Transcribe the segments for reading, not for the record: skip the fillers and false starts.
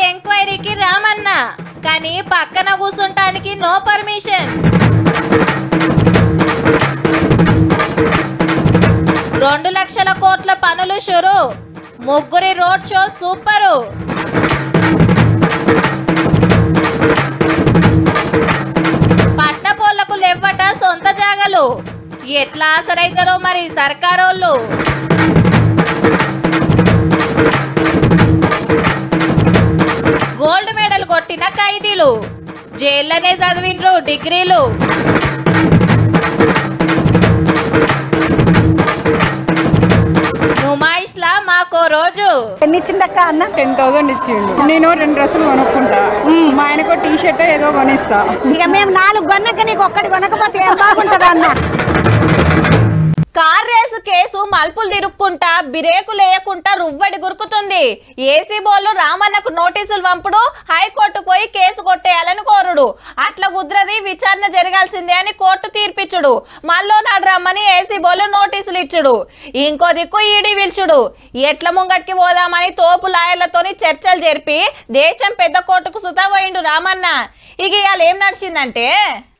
ఎంక్వైరీకి రామన్న, కానీ పక్కన కూర్చుంటానికి నో పర్మిషన్. 2 లక్షల కోట్ల పనులు షురు, ముగ్గురి రోడ్ షో సూపరు. పట్టపోళ్లకు లెవ్వట సొంత జాగలు, ఎట్లా ఆసరైతారో మరి సర్కారోళ్ళు. గోల్డ్ మెడల్ కొట్టిన ఖైదీలు జైల్లోనే చదివిండ్రు డిగ్రీలు. నుమాయిష్లా మాకో రోజు ఎన్ని ఇచ్చిందక్క అన్న? 10,000 ఇచ్చిండు. నేను 2 డ్రెస్సులు కొనుక్కుంటా, మా ఆయనకు టీ షర్ట్ ఏదో కొనిస్తా. ఇక మేము 4 కొనక నీకు ఒక్కటి కొనకపోతే ఏం బాగుంటది అన్న. కార్ రేసు కేసు మలుపులు తిరుక్కుంటా బ్రేకు లేయకుండా రువ్వడి గురుకుతుంది. ఏసీ బోర్లు రామన్నకు నోటీసులు పంపుడు, హైకోర్టు పోయి కేసు కొట్టేయాలని కోరుడు. అట్లా కుదరది, విచారణ జరగాల్సిందే అని కోర్టు తీర్పిచ్చుడు. మళ్ళీ నాడు రమ్మని ఏసీ బోర్లు నోటీసులు ఇచ్చుడు. ఇంకో దిక్కు ఈడీ పిలుచుడు. ఎట్ల ముంగట్కి పోదామని తోపు లాయర్లతోని చర్చలు జరిపి దేశం పెద్ద కోర్టుకు సుతా పోయిండు రామన్న. ఇక ఇవాళ ఏం నడిచిందంటే,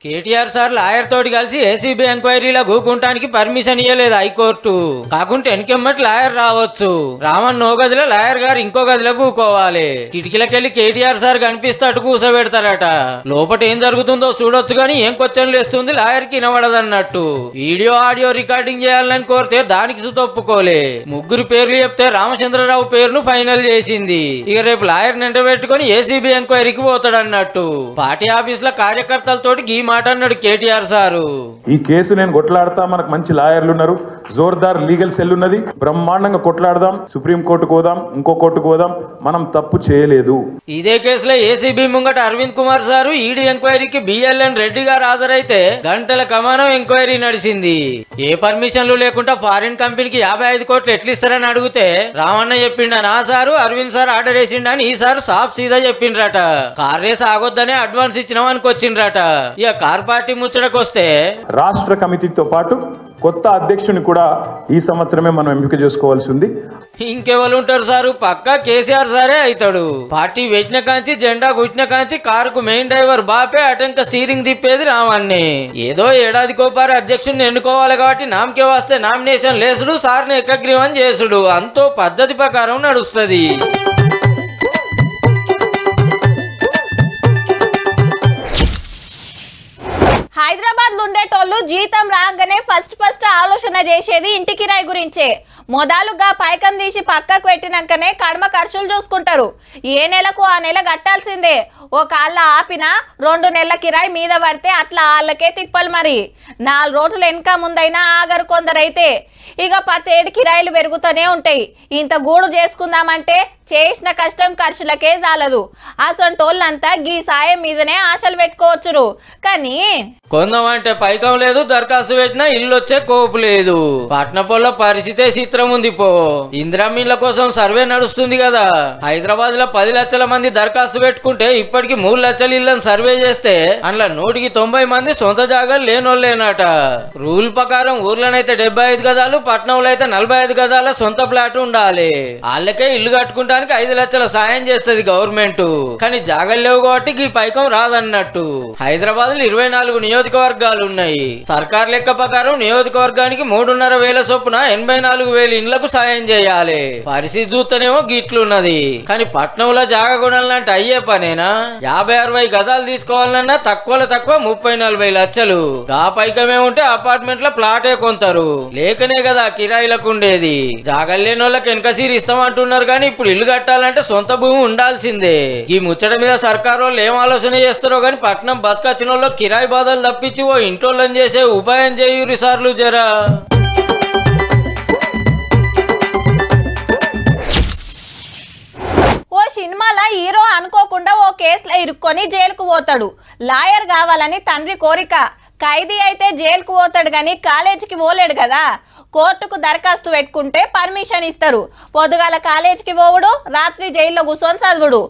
కేటీఆర్ సార్ లాయర్ తోటి కలిసి ఏసీబీ ఎంక్వైరీలో కూకుంటానికి పర్మిషన్ ఇవ్వలేదు హైకోర్టు. కాకుంటే వెనకెమ్మటి లాయర్ రావచ్చు. రామన్ ఓ గదిలో లాయర్ గారు ఇంకో గదిలో కూకోవాలి. కిటికీలకెళ్లి కేటీఆర్ సార్ కనిపిస్తే అటు కూసబెడతారట. లోపల ఏం జరుగుతుందో చూడొచ్చు గానీ ఏం క్వశ్చన్లు వేస్తుంది లాయర్ కి వినబడదన్నట్టు. వీడియో ఆడియో రికార్డింగ్ చేయాలని కోరితే దానికి ఒప్పుకోలే. ముగ్గురు పేర్లు చెప్తే రామచంద్రరావు పేరును ఫైనల్ చేసింది. ఇక రేపు లాయర్ నింట పెట్టుకుని ఏసీబీ ఎంక్వైరీకి పోతాడన్నట్టు. పార్టీ ఆఫీస్ లో కార్యకర్తలతోటి ఈ మాట అన్నాడు కేటీఆర్ సారు. ఈ కేసు నేను కొట్లాడతా, మనకు మంచి లాయర్లు ఉన్నారు, జోర్దార్ లీగల్ సెల్ ఉన్నది, బ్రహ్మాండంగా కొట్లాడదాం, సుప్రీం కోర్టుకు పోదాం, ఇంకో కోర్టుకు పోదాం, మనం తప్పు చేయలేదు. ఇదే కేసులో ఏసీబీ ముంగట అరవింద్ కుమార్ సారు ఈడీ ఎంక్వైరీకి బిఎల్ఎన్ రెడ్డి గారు హాజరైతే గంటల కమానం ఎంక్వైరీ నడిచింది. ఏ పర్మిషన్లు లేకుండా ఫారిన్ కంపెనీకి 55 కోట్లు ఎట్లిస్తారని అడిగితే రామన్న చెప్పిండ నా సారు అరవింద్ సార్ ఆర్డర్ వేసిండని ఈసారి సాఫ్ సీదా చెప్పిండ్రట. కార్ రేస్ ఆగొద్దనే అడ్వాన్స్ ఇచ్చినామని వచ్చిండ్రట. ఇక కార్ పార్టీ ముచ్చటకొస్తే రాష్ట్ర కమిటీతో పాటు కొత్త అధ్యక్షుని కూడా ఈ సంవత్సరమే మనం ఎంపిక చేసుకోవాల్సి ఉంది. ఇంకెవరు ఉంటారు సారు? పక్కా కేసీఆర్ సారే అవుతాడు. పార్టీ వెచ్చిన కాంచి జెండా గుచ్చిన కాంచి కారుకు మెయిన్ డ్రైవర్ బాపే, అటంక స్టీరింగ్ తిప్పేది రామన్నే. ఏదో ఏడాదికోపారి అధ్యక్షుడిని ఎన్నుకోవాలి కాబట్టి నామకే వస్తే నామినేషన్ లేసుడు, సార్ని ఏకగ్రీవం చేసుడు, అంతో పద్ధతి ప్రకారం నడుస్తుంది. హైదరాబాద్ లో ఉండేటోళ్ళు జీతం రాగానే ఫస్ట్ ఆలోచన చేసేది ఇంటి కిరాయి గురించే. మొదలుగా పైకం తీసి పక్కకు పెట్టినాకనే కడమ ఖర్చులు చూసుకుంటారు. ఏ నెలకు ఆ నెల కట్టాల్సిందే. ఓ కాళ్ళ ఆపిన 2 నెలల కిరాయి మీద పడితే అట్లా వాళ్ళకే తిప్పలు. మరి 4 రోజులు వెనక ముందైనా ఆగరు కొందరైతే. ఇక 10 ఏడు కిరాయిలు పెరుగుతూనే ఉంటాయి. ఇంత గూడు చేసుకుందామంటే చేసిన కష్టం ఖర్చులకే చాలదు. అసొంటోళ్ళంతా గీ సాయం మీదనే ఆశలు పెట్టుకోవచ్చురు. కానీ కొందామంటే పైకం లేదు, దరఖాస్తు పెట్టినా ఇల్లు వచ్చే కోపు లేదు. పట్నపొల్ల పరిస్థితే చిత్రం ఉంది. పో ఇందిరామిన్ల కోసం సర్వే నడుస్తుంది కదా. హైదరాబాద్ లో 10 లక్షల మంది దరఖాస్తు పెట్టుకుంటే ఇప్పటికి 3 లక్షల ఇళ్లను సర్వే చేస్తే అందులో 190 మంది సొంత జాగాలు లేనోళ్ళేనట. రూల్ ప్రకారం ఊర్లోనైతే 75 గదాలు, పట్నంలో అయితే 45 గదాల సొంత ప్లాట్ ఉండాలి. వాళ్ళకే ఇల్లు కట్టుకుంటానికి 5 లక్షల సాయం చేస్తుంది గవర్నమెంట్. కానీ జాగాలు లేవు కాబట్టి ఈ పైకం రాదన్నట్టు. హైదరాబాద్ లో 24 నియోజకవర్గాలు ఉన్నాయి. సర్కార్ లెక్క ప్రకారం నియోజకవర్గానికి 3,500 చొప్పున 84,000 ఇండ్లకు సాయం చేయాలి. పరిస్థితి చూస్తేనేమో గిట్లున్నది. కానీ పట్నంలో జాగా కొనాలంటే అయ్యే పనేనా? 50-60 గదాలు తీసుకోవాలన్నా తక్కువలో తక్కువ 30-40 లక్షలు. ఆ పైకమే ఉంటే అపార్ట్మెంట్ లో ప్లాటే కొంటారు. లేకనే కదా కిరాయిలకు ఉండేది. జాగాలు లేని వాళ్ళకి వెనకసీరు ఇస్తామంటున్నారు. కానీ ఇప్పుడు ఇల్లు కట్టాలంటే సొంత భూమి ఉండాల్సిందే. ఈ ముచ్చట మీద సర్కారు వాళ్ళు ఏం ఆలోచన చేస్తారో గాని పట్నం బతకచ్చిన వాళ్ళు కిరాయి బాధలు తప్పించి ఓ ఇంటోళ్ళని చేసే ఉపాయం చేయురి సార్లు జరా. ఓ సినిమాల హీరో అనుకోకుండా ఓ కేసులో ఇరుక్కొని జైలుకు పోతాడు. లాయర్ కావాలని తండ్రి కోరిక. ఖైదీ అయితే జైలుకు పోతాడు కానీ కాలేజీకి పోలేడు కదా. కోర్టుకు దరఖాస్తు పెట్టుకుంటే పర్మిషన్ ఇస్తారు. పొద్దుగాల కాలేజీకి పోవుడు, రాత్రి జైల్లో కూర్చొని చదువుడు.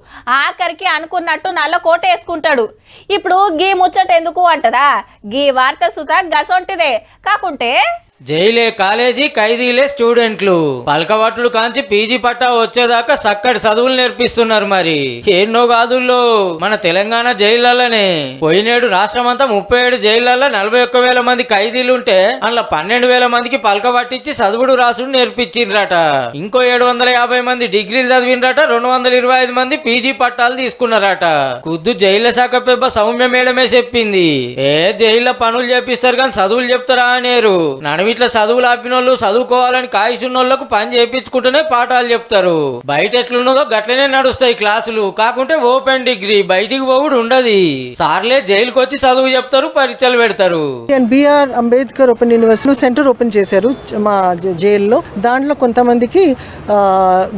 ఆఖరికి అనుకున్నట్టు నల్ల కోట వేసుకుంటాడు. ఇప్పుడు గీ ముచ్చట ఎందుకు అంటారా? గీ వార్త సుత గసొంటిదే. కాకుంటే జైలే కాలేజీ, ఖైదీలే స్టూడెంట్లు. పలకవట్టుడు కాంచి పీజీ పట్టా వచ్చేదాకా చక్కటి చదువులు నేర్పిస్తున్నారు. మరి ఎన్నో కాదుల్లో మన తెలంగాణ జైళ్లలోనే పోయినేడు రాష్ట్రమంతా 37 జైళ్లలో 41,000 మంది ఖైదీలుంటే అందులో 12,000 మందికి పలక పట్టించి చదువుడు రాసుడు నేర్పించిండ్రట. ఇంకో 750 మంది డిగ్రీలు చదివిండ్రట. 225 మంది పీజీ పట్టాలు తీసుకున్నారట. కుద్దు జైళ్ల శాఖ పెబ్బ సౌమ్య మేడమే చెప్పింది. జైళ్ల పనులు చేపిస్తారు కానీ చదువులు చెప్తారా అనేరు. నడమిట్ల చదువులు ఆపినోళ్ళు చదువుకోవాలని కాయిసున్నోళ్లకు పని చేపించుకుంటూనే పాఠాలు చెప్తారు. బయట ఎట్లున్నదో గట్లనే నడుస్తాయి క్లాసులు. కాకుంటే ఓపెన్ డిగ్రీ బయటికి పోవుడు ఉండదు. సార్లే జైలుకి వచ్చి చదువు చెప్తారు, పరీక్షలు పెడతారు. BR Ambedkar open university centre open చేశారు మా జైల్లో. దాంట్లో కొంతమందికి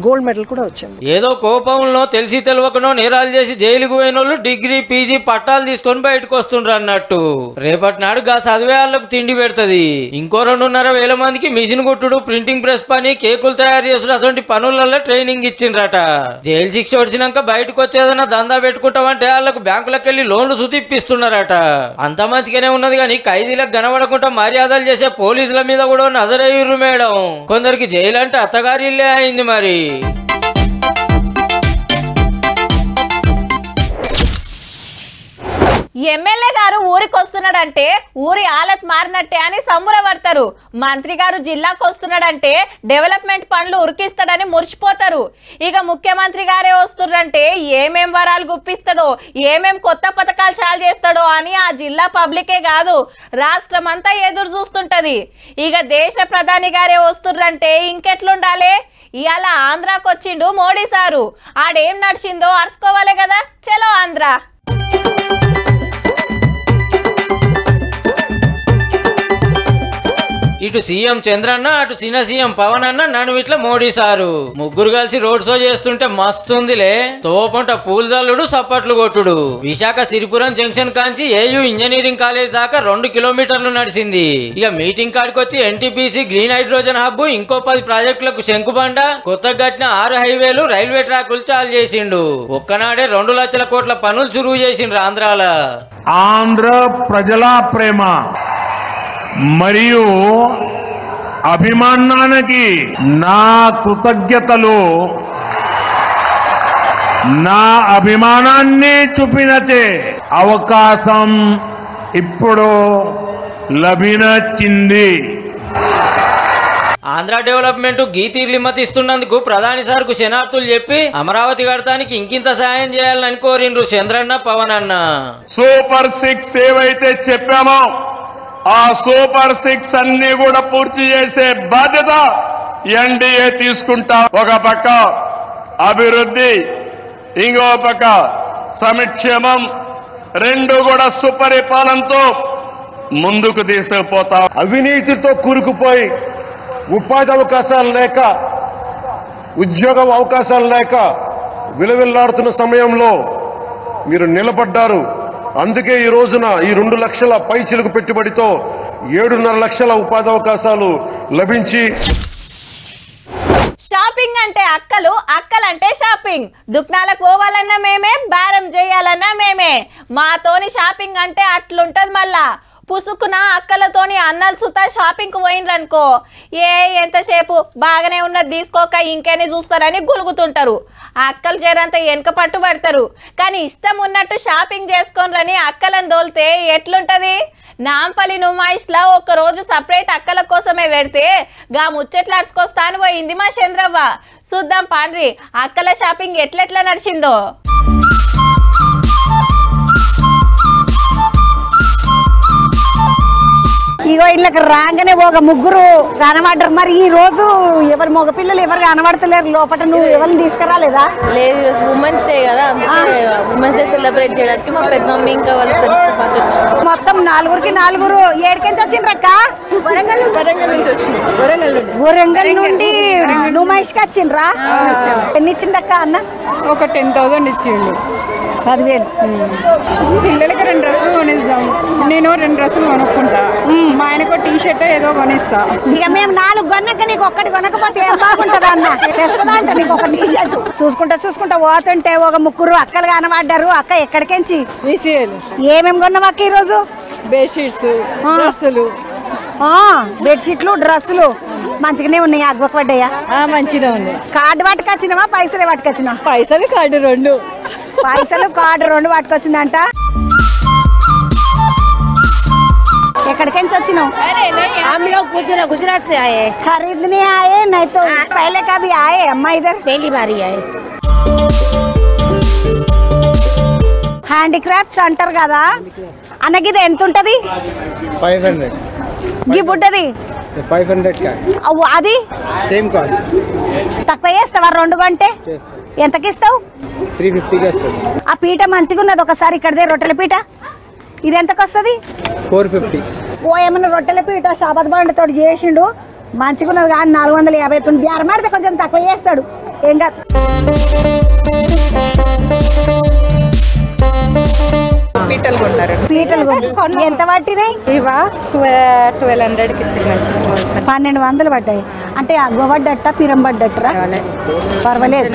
గోల్డ్ మెడల్ కూడా వచ్చింది. ఏదో కోపంలో తెలిసి తెలియకనో నేరాలు చేసి జైలుకు పోయిన వాళ్ళు డిగ్రీ పీజీ పట్టాలు తీసుకొని బయటకు వస్తుండ్రు అన్నట్టు. రేపటి నాడు గా చదివే వాళ్ళకు తిండి పెడుతుంది. ఇంకో 2,500 మందికి మిషన్ కుట్టుడు, ప్రింటింగ్ ప్రెస్ పని, కేకులు తయారు చేసుడు అటువంటి పనులలో ట్రైనింగ్ ఇచ్చిండ్రట. జైలు శిక్ష వచ్చినాక బయటకు వచ్చేదన్నా దందా పెట్టుకుంటామంటే వాళ్ళకు బ్యాంకులకు వెళ్లి లోన్లు సుతిప్పిస్తున్నారట. అంత మంచిగానే ఉన్నది కానీ ఖైదీలకు కనబడకుండా మర్యాదలు చేసే పోలీసుల మీద కూడా నజరయ్యుర్రు మేడం. కొందరికి జైలు అంటే అత్తగారి ఇల్లే అయింది. మరి ఎమ్మెల్యే గారు ఊరికి వస్తున్నాడంటే ఊరి ఆలత్ మారినట్టే అని సంబరపడతారు. మంత్రి గారు జిల్లాకు వస్తున్నాడంటే డెవలప్మెంట్ పనులు ఉరికిస్తాడని మురిచిపోతారు. ఇక ముఖ్యమంత్రి గారే వస్తున్నారంటే ఏమేం వరాలు గుప్పిస్తాడో, ఏమేం కొత్త పథకాలు చాలు చేస్తాడో అని ఆ జిల్లా పబ్లికే కాదు రాష్ట్రం అంతా ఎదురు చూస్తుంటది. ఇక దేశ ప్రధాని గారే వస్తున్నారంటే ఇంకెట్లుండాలి. ఇవాళ ఆంధ్రాకు వచ్చిండు మోడీ సారు. ఆడేం నడిచిందో అరుచుకోవాలి కదా. చలో ఆంధ్ర. ఇటు సీఎం చంద్రన్న, అటు చిన్న సీఎం పవన్ అన్న, నడుమిట్ల మోడీ సారు ముగ్గురు కలిసి రోడ్ షో చేస్తుంటే మస్తుందిలే. తోపంట పూల జల్లుడు, సప్పట్లు కొట్టుడు. విశాఖ సిరిపురం జంక్షన్ కాంచి ఏయూ ఇంజనీరింగ్ కాలేజ్ దాకా 2 కిలోమీటర్లు నడిచింది. ఇక మీటింగ్ కాడికి వచ్చి ఎన్టీపీసీ, గ్రీన్ హైడ్రోజన్ హబ్, ఇంకో 10 ప్రాజెక్టులకు శంకుబండ, కొత్తగా కట్టిన 6 హైవేలు, రైల్వే ట్రాకులు చాలు చేసిండు. ఒక్కనాడే 2 లక్షల కోట్ల పనులు చురువు చేసిండ్రు ఆంధ్రాల. ఆంధ్ర ప్రజల ప్రేమ మరియు అభిమానానికి నా కృతజ్ఞతలు. నా అభిమానాన్ని చూపినచే అవకాశం ఇప్పుడు లభించింది. ఆంధ్ర డెవలప్మెంట్ గీతీర్లిమ్మతిస్తున్నందుకు ప్రధాని సార్కు శనార్థులు చెప్పి అమరావతి కడతానికి ఇంకింత సాయం చేయాలని కోరిండ్రు చంద్రన్న, పవన్ అన్న. సూపర్ 6 ఏవైతే చెప్పామో ఆ సూపర్ 6 అన్ని కూడా పూర్తి చేసే బాధ్యత ఎన్డీఏ తీసుకుంటా. ఒక పక్క అభివృద్ధి, ఇంకో పక్క సంక్షేమం, 2 కూడా సుపరిపాలనతో ముందుకు తీసుకుపోతాం. అవినీతితో కూరుకుపోయి ఉపాధి అవకాశాలు లేక, ఉద్యోగ అవకాశాలు లేక విలవిల్లాడుతున్న సమయంలో మీరు నిలబడ్డారు. అందుకే ఈ రోజున ఈ 2 లక్షల పైచిలుకు పెట్టుబడితో 7.5 లక్షల ఉపాధి అవకాశాలు లభించి. షాపింగ్ అంటే అక్కలు, అక్కలంటే షాపింగ్. దుకాణాలకు పోవాలన్నా మేమే, బేరం చేయాలన్నా మేమే. మాతోని షాపింగ్ అంటే అట్లుంటది. మళ్ళా పుసుకున అక్కలతోని అన్నలు సుతా షాపింగ్ కు పోయినరనుకో, ఎంతసేపు బాగానే ఉన్నది తీసుకోక ఇంకేనే చూస్తారని గులుగుతుంటారు. అక్కలు చేరంత వెనక పట్టు పడతారు. కానీ ఇష్టం ఉన్నట్టు షాపింగ్ చేసుకోనరని అక్కలను దోలితే ఎట్లుంటది. నాంపల్లి నుమాయిష్లా ఒక రోజు సపరేట్ అక్కల కోసమే పెడితే గా ముచ్చట్లు అరుచుకొస్తాను పోయింది మా చంద్రవ్వ. చూద్దాం పాండ్రి అక్కల షాపింగ్ ఎట్లెట్లా నడిచిందో. ఇగో ఇళ్ళకి రాగానే ఒక ముగ్గురు కనబడ్డారు. మరి ఈ రోజు ఎవరు మగపిల్లలు ఎవరు కనబడతలేరు లోపల. నువ్వు ఎవరిని తీసుకురాలేదా? లేదు, ఈరోజు ఉమెన్స్ డే కదా, అందుకే ఉమెన్స్ డే సెలబ్రేట్ చేయడానికి మా పెద్ద మమ్మీ ఇంకా వాళ్ళ ఫ్రెండ్స్ తో పాటు వచ్చారు. మొత్తం 4కి 4 ఏడికెంచి వచ్చిండ్రక్క? వరంగల్ నుంచి వచ్చిండ్రు. వరంగల్ నుండి నుమాయిష్కి వచ్చిండ్రా? ఎన్ని ఇచ్చిండక్క అన్న? ఒక 10,000 ఇచ్చిండు. 10,000. పిల్లలకి 2 డ్రెస్సులు కొనిద్దాం. నేను 2 డ్రెస్సులు కొనుక్కుంటా. మా ఆయనకు టీ షర్ట్ ఏదో కొనిస్తా. ఇక మేము 4 కొన్నాక నీకు ఒక్కటి కొనకపోతే ఏం బాగుంటది అన్న? తెస్తుందా అంట నీకు ఒక టీ షర్ట్. చూసుకుంటా పోతుంటే ఒక ముగ్గురు అక్కలు కనబడ్డారు. అక్క ఎక్కడికెంచి? ఏమేమి కొన్నావు అక్క ఈరోజు? బెడ్షీట్స్, డ్రెస్సులు. బెడ్షీట్లు డ్రెస్సులు మంచిగానే ఉన్నాయి. అగ్వకు పడ్డాయా? మంచిగా ఉంది. కార్డు పట్టుకొచ్చినావా పైసలే పట్టుకొచ్చినా? పైసలు కార్డు రెండు. పైసలు కార్డు రెండు పట్టుకొచ్చిందంట. ఎక్కడికెంచి వచ్చినావు? हम लोग गुजरात से आए हैं। खरीदने आए नहीं तो पहले कभी आए? अम्मा इधर पहली बार ही आए। హ్యాండీక్రాఫ్ట్స్ అంటారు కదా అన్నకి, ఇది ఎంత ఉంటది? 500. గి బుడ్డది 500 का అది సేమ్ కాస్ట్. తక్కువ చేస్తావా? 2 గంటే ఎంతకి ఇస్తావు? 350 కి వస్తుంది. ఆ పీట మంచిగా ఉన్నది, ఒకసారి ఇక్కడదే రొట్టెల పీట. ఇది ఎంతకు వస్తుంది? 450. ఓ ఏమన్నా రొట్టెల పీట షాబాద్ బండితో చేసిండు, మంచిగా ఉన్నది కానీ 450. బేరమాడితే కొంచెం తక్కువ చేస్తాడు, ఏం కాదు. పీటలు కొన్నారు. పీటలు ఎంత పట్టినాయి? ఇవా 1200కి ఇచ్చింది. 1200 పడ్డాయి. అంటే అగ్వ పడ్డట్ట పిరం పడ్డట్రా? పర్వాలేదు,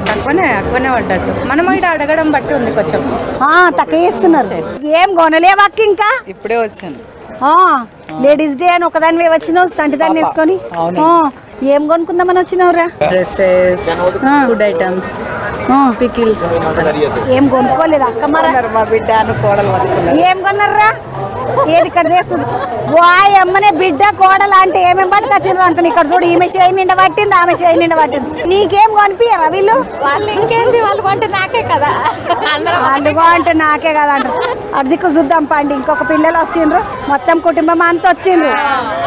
తక్కువనే పడ్డట్టు. మనం ఇక్కడ అడగడం బట్టి ఉంది కొంచెం. తక్కువ చేస్తున్నారు. ఏం కొనలేవాకి ఇంకా? ఇప్పుడే వచ్చాను. లేడీస్ డే అని ఒకదాని వచ్చినావు, సంటి దాన్ని వేసుకొని. ఏం కొనుక్కుందామని వచ్చినావురా? Dresses, food items, pickles. ఏం కొనుక్కోలేదు అక్క? మరి మా బిడ్డ కోడలు పట్టుకున్నారు. ఏం కొన్నారా? ఏది ఇక్కడ చేస్తుంది? వాయ్ అమ్మనే బిడ్డ కోడలు అంటే ఏమేమి పట్టుకొచ్చిండ్రు అనుకుని. ఇక్కడ చూడు, ఈమె చేయి నిండా పట్టింది, ఆమె చేయి నిండా పట్టింది. నీకేం కొనిపించరా వీళ్ళు? వాళ్ళు ఇంకేంది, వాళ్ళు కొంటే నాకే కదా. అందుకో అంటే నాకే కదా అంటారు. అదికు చూద్దాం పండి. ఇంకొక పిల్లలు వచ్చిండ్రు, మొత్తం కుటుంబం అంతా వచ్చిండ్రు.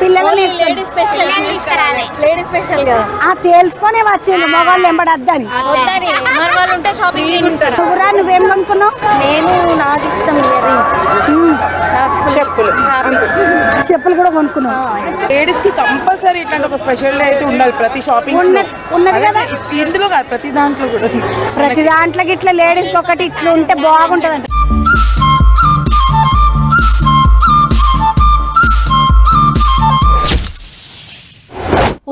పిల్లలు స్పెషల్ కదా తెలుసుకొని వచ్చిండ్రు, మగవాళ్ళు ఎంబడద్దని. నువ్వేం కొనుక్కున్నావు? నేను నాకు ఇష్టం ఇయర్ రింగ్స్, చెప్పులు కూడా కొనుక్కున్నావు. లేడీస్ కి కంపల్సరీ ఇట్లాంటి ఒక స్పెషల్ డే అయితే ఉండాలి ప్రతి షాపింగ్ ఉన్నది కదా. ఇందులో కాదు, ప్రతి దాంట్లో కూడా. ప్రతి దాంట్లోకి ఇట్లా లేడీస్ ఒకటి ఇట్లా ఉంటే బాగుంటది.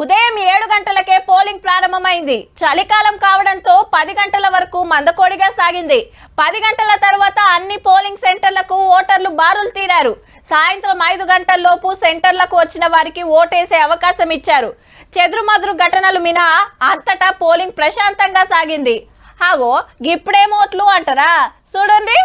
ఉదయం 7 గంటలకే పోలింగ్ ప్రారంభమైంది. చలికాలం కావడంతో 10 గంటల వరకు మందకోడిగా సాగింది. 10 గంటల తర్వాత అన్ని పోలింగ్ సెంటర్లకు ఓటర్లు బారులు తీరారు. సాయంత్రం 5 గంటల్లోపు సెంటర్లకు వచ్చిన వారికి ఓటేసే అవకాశం ఇచ్చారు. చెదురుమదురు ఘటనలు మినహా అంతటా పోలింగ్ ప్రశాంతంగా సాగింది. హాగో గిప్పుడేం ఓట్లు అంటారా? చూడండి.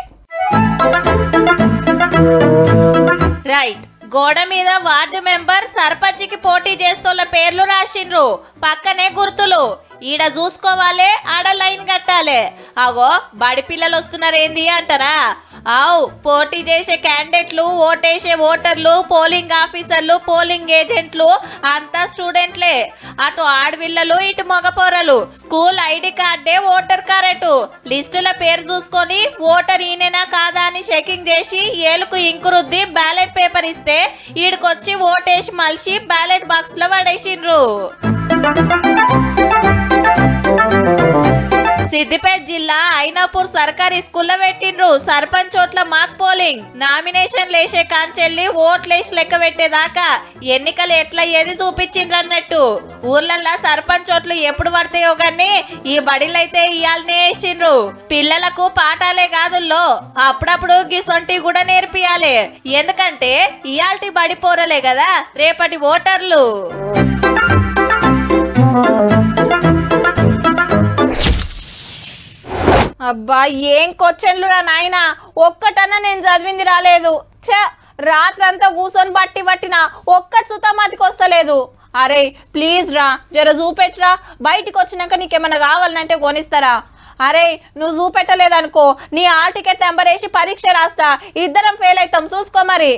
రైట్, గోడ మీద వార్డు మెంబర్, సర్పంచ్కి పోటీ చేస్తోళ్ళ పేర్లు రాసిండ్రు. పక్కనే గుర్తులు. ఈడ చూసుకోవాలి, ఆడ లైన్ కట్టాలి. అగో బడి పిల్లలు వస్తున్నారేంది అంటారా? ఆవు పోటీ చేసే క్యాండిడేట్లు, ఓటేసే ఓటర్లు, పోలింగ్ ఆఫీసర్లు, పోలింగ్ ఏజెంట్లు అంతా స్టూడెంట్లే. అటు ఆడపిల్లలు, ఇటు మగపోరలు. స్కూల్ ఐడి కార్డే ఓటర్ కార్డు. లిస్టుల పేరు చూసుకొని ఓటర్ ఈయననా కాదా అని చెకింగ్ చేసి ఏలుకు ఇంకు రుద్ది బ్యాలెట్ పేపర్ ఇస్తే ఈడికొచ్చి ఓటేసి మలిసి బ్యాలెట్ బాక్స్ లో పడేసిండ్రు. సిద్దిపేట జిల్లా ఐనాపూర్ సర్కారీ స్కూల్లో పెట్టిండ్రు సర్పంచ్ ఓట్ల మాక్ పోలింగ్. నామినేషన్ లేసే కాంచెల్లి ఓట్లేసి లెక్క పెట్టేదాకా ఎన్నికలు ఎట్లా ఏది చూపించిండ్రు అన్నట్టు. ఊర్లల్లా సర్పంచ్ ఓట్లు ఎప్పుడు పడతాయో గానీ ఈ బడిలైతే ఇయాలనే వేసిండ్రు. పిల్లలకు పాఠాలే కాదుల్లో, అప్పుడప్పుడు గిసొంటి కూడా నేర్పియాలి. ఎందుకంటే ఇయాల్టి బడి పోరలే కదా రేపటి ఓటర్లు. అబ్బా ఏం క్వశ్చన్లు రా నాయన, ఒక్కటన్నా నేను చదివింది రాలేదు. రాత్రంతా కూర్చొని పట్టినా ఒక్క సుతమాతికి వస్తలేదు. అరే ప్లీజ్ రా, జర చూపెట్రా. బయటికి వచ్చినాక నీకేమన్నా కావాలంటే కొనిస్తారా? అరే నువ్వు చూపెట్టలేదనుకో నీ ఆల్ టికెట్ నెంబర్ వేసి పరీక్ష రాస్తా, ఇద్దరం ఫెయిల్ అవుతాం చూసుకో. మరి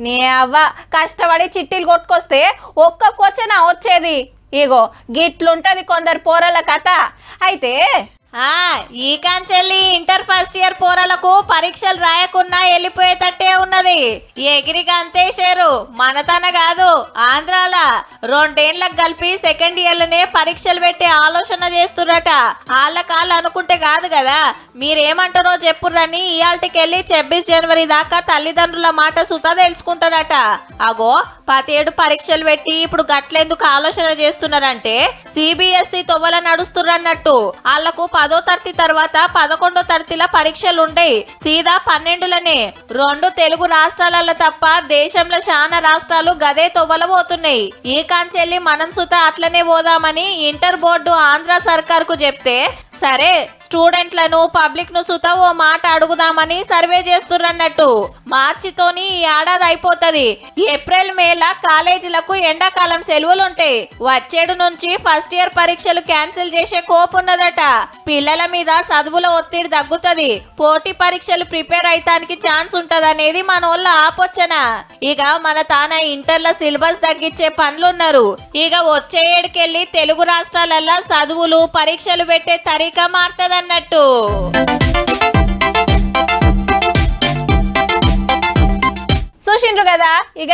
నీ అవ్వ కష్టపడి చిట్టీలు కొట్టుకొస్తే ఒక్క క్వశ్చన్ వచ్చేది. ఇగో గిట్లుంటది కొందరు పోరల కథ. అయితే ఈ కాంచెల్లి ఇంటర్ ఫస్ట్ ఇయర్ పోరలకు పరీక్షలు రాయకున్నా వెళ్ళిపోయేటట్టే ఉన్నది. ఎగిరిగా అంతేసారు. మనతన కాదు, ఆంధ్రాల 2 ఏళ్లకు కలిపి సెకండ్ ఇయర్ లోనే పరీక్షలు పెట్టే ఆలోచన చేస్తురట. వాళ్ళకాళ్ళు అనుకుంటే కాదు కదా. మీరేమంటారో చెప్పుర్రని ఇయాల్టికెళ్ళి 26 జనవరి దాకా తల్లిదండ్రుల మాట సుతా తెలుసుకుంటారట. అగో 17 పరీక్షలు పెట్టి ఇప్పుడు గట్లెందుకు ఆలోచన చేస్తున్నారంటే సిబిఎస్ఈ తొవ్వల నడుస్తున్నట్టు. వాళ్లకు 10వ తరగతి తర్వాత 11వ తరగతిల పరీక్షలు ఉంటాయి. సీదా 12లనే 2 తెలుగు రాష్ట్రాలలో తప్ప దేశంలో చాలా రాష్ట్రాలు గదే తొవ్వలబోతున్నాయి. ఈ కాంచెల్లి మనం సుత అట్లనే పోదామని ఇంటర్ బోర్డు ఆంధ్ర సర్కార్ కు చెప్తే సరే స్టూడెంట్లను పబ్లిక్ ను సుత ఓ మాట అడుగుదామని సర్వే చేస్తున్నట్టు. మార్చితోని ఈ ఏడాది అయిపోతది. ఏప్రిల్ మేల కాలేజీలకు ఎండాకాలం సెలవులుంటాయి. వచ్చేడు నుంచి ఫస్ట్ ఇయర్ పరీక్షలు క్యాన్సిల్ చేసే కోపున్నదట. పిల్లల మీద చదువుల ఒత్తిడి తగ్గుతది, పోటీ పరీక్షలు ప్రిపేర్ అయితానికి ఛాన్స్ ఉంటదనేది మనోళ్ళ ఆపోచన. ఇక మన తాన ఇంటర్ల సిలబస్ తగ్గించే పనులున్నారు. ఇక వచ్చే ఏడుకెళ్లి తెలుగు రాష్ట్రాలల్లో చదువులు పరీక్షలు పెట్టే తరీకా మారుతదన్నట్టు. చూసిండ్రు కదా, ఇక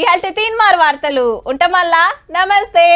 ఇయాల్టి తీన్మార్ వార్తలు ఉంటాం. మళ్ళా నమస్తే.